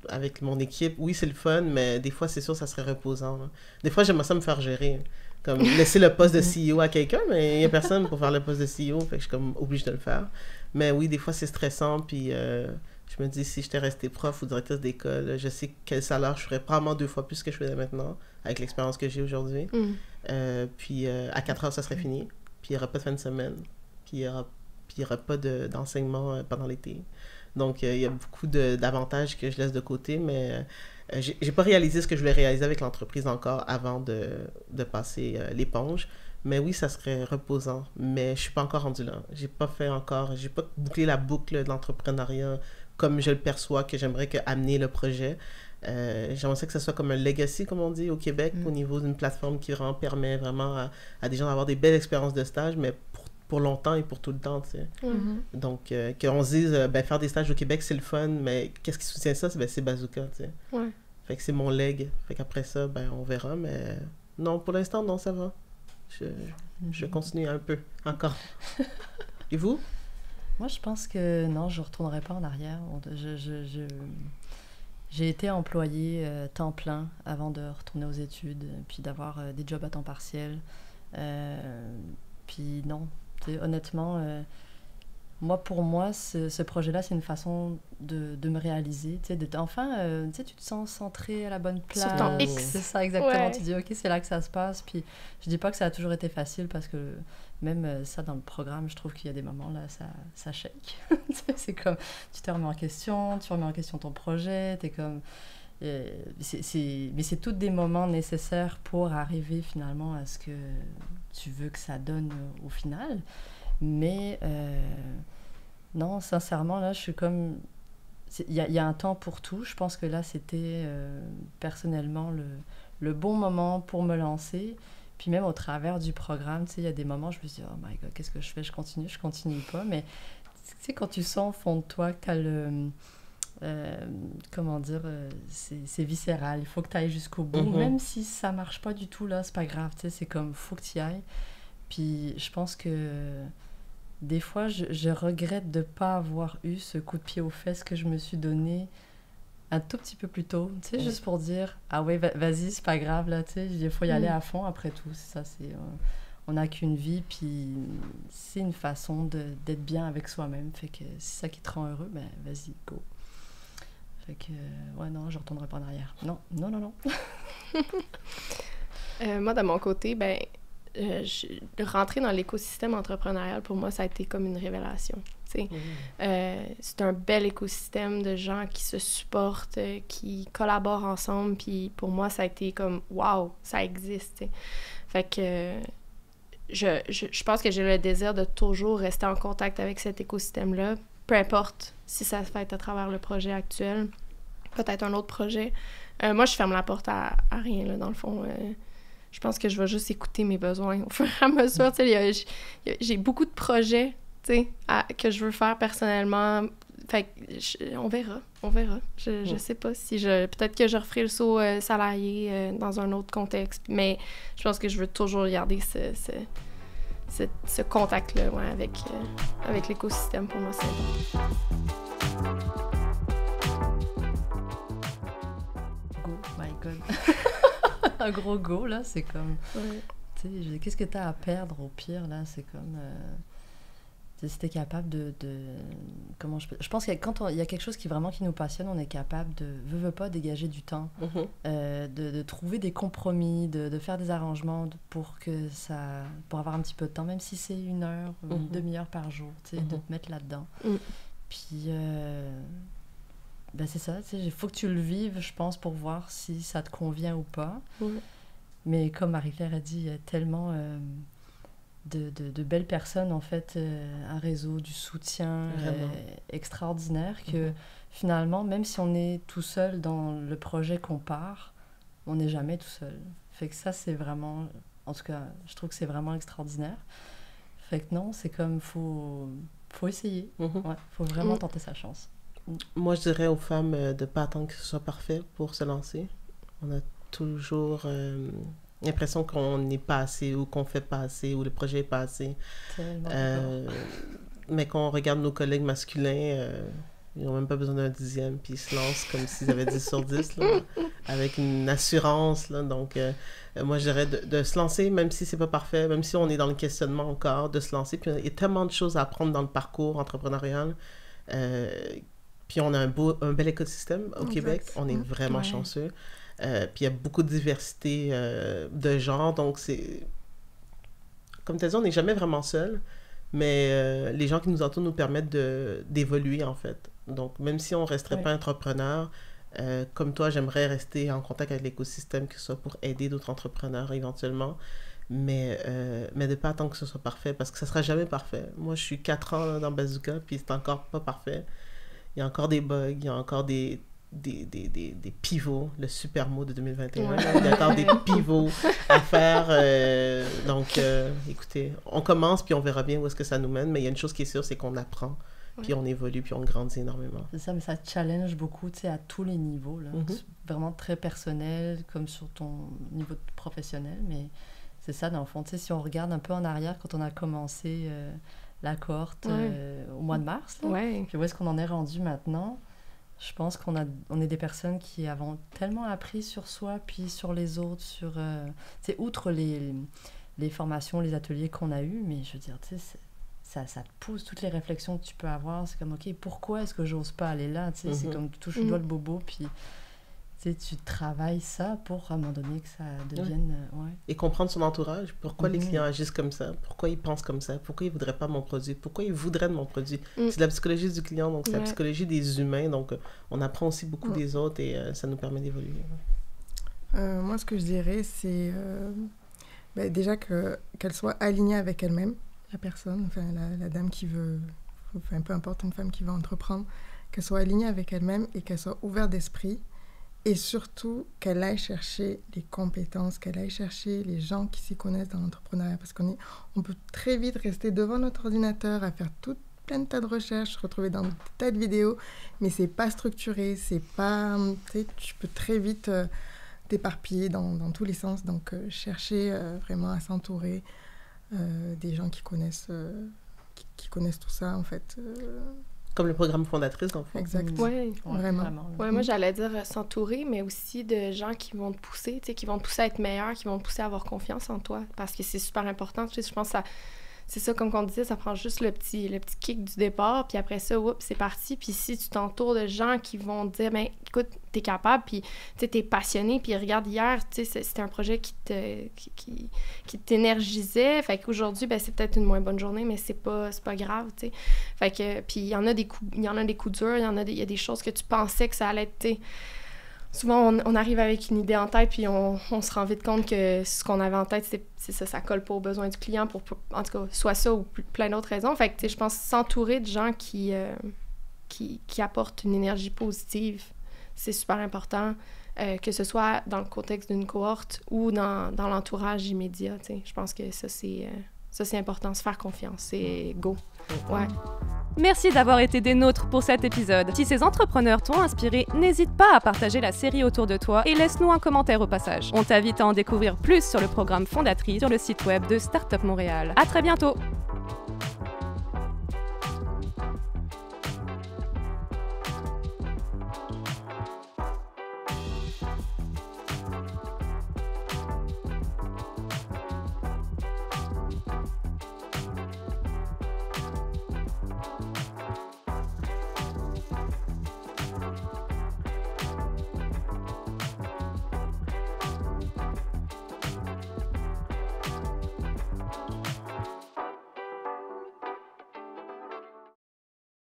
S5: avec mon équipe, oui, c'est le fun, mais des fois, c'est sûr, ça serait reposant. Là. Des fois, j'aimerais ça me faire gérer. Comme laisser le poste de CEO à quelqu'un, mais il n'y a personne pour faire le poste de CEO, fait que je suis comme obligée de le faire. Mais oui, des fois, c'est stressant, puis je me dis, si j'étais restée prof ou directrice d'école, je sais quel salaire je ferais probablement 2 fois plus que je faisais maintenant, avec l'expérience que j'ai aujourd'hui. Puis à 4 heures, ça serait fini. Puis il n'y aura pas de fin de semaine. Puis il n'y aura pas d'enseignement pendant l'été. Donc, il y a beaucoup d'avantages que je laisse de côté, mais j'ai pas réalisé ce que je voulais réaliser avec l'entreprise encore avant de passer l'éponge. Mais oui, ça serait reposant, mais je suis pas encore rendue là. J'ai pas bouclé la boucle de l'entrepreneuriat comme je le perçois, que j'aimerais amener le projet. J'aimerais que ce soit comme un legacy, comme on dit, au Québec, au niveau d'une plateforme qui vraiment permet vraiment à des gens d'avoir des belles expériences de stage, mais pour longtemps et pour tout le temps, tu sais. Donc, qu'on se dise, faire des stages au Québec, c'est le fun, mais qu'est-ce qui soutient ça? C'est Bazooka, tu sais. Fait que c'est mon leg. Fait qu'après ça, on verra, mais non, pour l'instant, non, ça va. Je continue un peu, encore. Et vous?
S7: Moi, je pense que non, je ne retournerai pas en arrière. J'ai été employée temps plein avant de retourner aux études, puis d'avoir des jobs à temps partiel. Puis non, honnêtement, pour moi, ce projet-là, c'est une façon de me réaliser. Enfin, tu te sens centré à la bonne place.
S4: Sur ton X.
S7: C'est ça, exactement.
S4: Ouais.
S7: Tu dis, OK, c'est là que ça se passe. Puis je dis pas que ça a toujours été facile, parce que même ça, dans le programme, je trouve qu'il y a des moments, là, ça shake. C'est comme, tu te remets en question, tu remets en question ton projet, t'es comme... mais c'est tous des moments nécessaires pour arriver finalement à ce que tu veux que ça donne au final. Mais non, sincèrement, là, je suis comme... il y a un temps pour tout. Je pense que là, c'était personnellement le bon moment pour me lancer. Puis même au travers du programme, tu sais, il y a des moments où je me suis dit, oh my God, qu'est-ce que je fais? Je continue pas. Mais tu sais, quand tu sens au fond de toi que tu as le... comment dire, c'est viscéral, il faut que tu ailles jusqu'au bout, même si ça marche pas du tout, là, c'est pas grave, tu sais, c'est comme, faut que tu y ailles. Puis je pense que des fois, je regrette de pas avoir eu ce coup de pied aux fesses que je me suis donné un tout petit peu plus tôt, tu sais, juste pour dire, ah ouais, vas-y, c'est pas grave, là, tu sais, il faut y aller à fond, après tout, c'est ça, c'est... on n'a qu'une vie, puis c'est une façon d'être bien avec soi-même, fait que c'est ça qui te rend heureux, ben vas-y, go. Fait que, ouais, non, je retournerai pas en arrière. Non.
S4: Moi, de mon côté, de rentrer dans l'écosystème entrepreneurial, pour moi, ça a été comme une révélation. C'est un bel écosystème de gens qui se supportent, qui collaborent ensemble, puis pour moi, ça a été comme, wow, ça existe. T'sais. Fait que je pense que j'ai le désir de toujours rester en contact avec cet écosystème-là, peu importe si ça se fait à travers le projet actuel, peut-être un autre projet. Moi, je ferme la porte à rien, là, dans le fond. Je pense que je vais juste écouter mes besoins au fur et à mesure. J'ai beaucoup de projets que je veux faire personnellement. Fait que on verra. Je sais pas si peut-être que je referai le saut salarié dans un autre contexte, mais je pense que je veux toujours garder ce contact-là avec l'écosystème. Pour moi, c'est important.
S7: Go, my God. Un gros go, là, c'est comme... Ouais. Tu sais, qu'est-ce que t'as à perdre, au pire, là? C'est comme... si t'es capable de comment je pense que quand il y a quelque chose qui nous passionne, on est capable de, veut pas, dégager du temps, de trouver des compromis, de faire des arrangements pour avoir un petit peu de temps, même si c'est 1 heure ou une demi-heure par jour, tu sais, de te mettre là-dedans. Puis, c'est ça, tu sais, il faut que tu le vives, je pense, pour voir si ça te convient ou pas. Mais comme Marie-Claire a dit, il y a tellement... de belles personnes, en fait, un réseau, du soutien extraordinaire que finalement, même si on est tout seul dans le projet qu'on part, on n'est jamais tout seul. Fait que ça, c'est vraiment... En tout cas, je trouve que c'est vraiment extraordinaire. Fait que non, c'est comme, faut essayer. Faut vraiment tenter sa chance.
S5: Moi, je dirais aux femmes de ne pas attendre que ce soit parfait pour se lancer. On a toujours... l'impression qu'on n'est pas assez ou qu'on fait pas assez ou le projet est pas assez. Mais quand on regarde nos collègues masculins, ils n'ont même pas besoin d'un 10e, puis ils se lancent comme s'ils avaient 10 sur 10, là, avec une assurance. Là. Donc, moi, je dirais de se lancer, même si c'est pas parfait, même si on est dans le questionnement encore, de se lancer. Puis il y a tellement de choses à apprendre dans le parcours entrepreneurial. Puis on a un bel écosystème au Québec. On est vraiment chanceux. Puis il y a beaucoup de diversité de genres, donc c'est... Comme tu as dit, on n'est jamais vraiment seul, mais les gens qui nous entourent nous permettent d'évoluer, en fait. Donc, même si on ne resterait pas entrepreneur, comme toi, j'aimerais rester en contact avec l'écosystème, que ce soit pour aider d'autres entrepreneurs éventuellement, mais de ne pas attendre que ce soit parfait, parce que ça ne sera jamais parfait. Moi, je suis 4 ans là, dans Bazooka, puis c'est encore pas parfait. Il y a encore des bugs, il y a encore des pivots, le super mot de 2021. Il y a encore des pivots à faire. Donc, écoutez, on commence, puis on verra bien où est-ce que ça nous mène, mais il y a une chose qui est sûre, c'est qu'on apprend, puis on évolue, puis on grandit énormément.
S7: C'est ça, mais ça challenge beaucoup, tu sais, à tous les niveaux, là. Vraiment très personnel, comme sur ton niveau professionnel, mais c'est ça, dans le fond. Tu sais, si on regarde un peu en arrière, quand on a commencé la cohorte au mois de mars, là, puis où est-ce qu'on en est rendu maintenant? Je pense qu'on est des personnes qui avons tellement appris sur soi, puis sur les autres, sur... tu sais, outre les formations, les ateliers qu'on a eus, mais je veux dire, tu sais, ça te pousse, toutes les réflexions que tu peux avoir, c'est comme, OK, pourquoi est-ce que j'ose pas aller là? Tu sais, c'est comme, tu touches le doigt le bobo, puis tu travailles ça pour, à un moment donné, que ça devienne...
S5: Et comprendre son entourage. Pourquoi les clients agissent comme ça? Pourquoi ils pensent comme ça? Pourquoi ils ne voudraient pas mon produit? Pourquoi ils voudraient de mon produit? C'est la psychologie du client, donc c'est la psychologie des humains. Donc, on apprend aussi beaucoup des autres et ça nous permet d'évoluer.
S6: Moi, ce que je dirais, c'est déjà qu'elle soit alignée avec elle-même, la personne, enfin, la dame qui veut... Enfin, peu importe, une femme qui va entreprendre, qu'elle soit alignée avec elle-même et qu'elle soit ouverte d'esprit. Et surtout, qu'elle aille chercher les compétences, qu'elle aille chercher les gens qui s'y connaissent dans l'entrepreneuriat. Parce on peut très vite rester devant notre ordinateur à faire plein de tas de recherches, se retrouver dans des tas de vidéos, mais c'est pas structuré, c'est pas... Tu peux très vite t'éparpiller dans tous les sens. Donc, chercher vraiment à s'entourer des gens qui connaissent tout ça, en fait.
S5: Comme le programme Fondatrice, en fait.
S6: Exact.
S4: Oui,
S6: vraiment.
S4: Ouais, moi, j'allais dire s'entourer, mais aussi de gens qui vont te pousser, qui vont te pousser à être meilleur, qui vont te pousser à avoir confiance en toi, parce que c'est super important. Je pense que c'est ça, comme on disait, ça prend juste le petit kick du départ, puis après ça, oups, c'est parti. Puis si tu t'entoures de gens qui vont te dire, ben écoute, t'es capable, puis t'es passionné, puis regarde, hier, c'était un projet qui t'énergisait, fait qu'aujourd'hui, ben c'est peut-être une moins bonne journée, mais c'est pas grave, tu sais. Fait que, puis il y en a des coups durs, il y a des choses que tu pensais que ça allait être, souvent, on arrive avec une idée en tête, puis on se rend vite compte que ce qu'on avait en tête, c'est ça colle pas aux besoins du client, en tout cas, soit ça ou plein d'autres raisons. Fait que, je pense s'entourer de gens qui apportent une énergie positive, c'est super important, que ce soit dans le contexte d'une cohorte ou dans l'entourage immédiat, je pense que ça, c'est important, se faire confiance, c'est go. Ouais.
S2: Merci d'avoir été des nôtres pour cet épisode. Si ces entrepreneurs t'ont inspiré, n'hésite pas à partager la série autour de toi et laisse-nous un commentaire au passage. On t'invite à en découvrir plus sur le programme Fondatrice sur le site web de Startup Montréal. À très bientôt!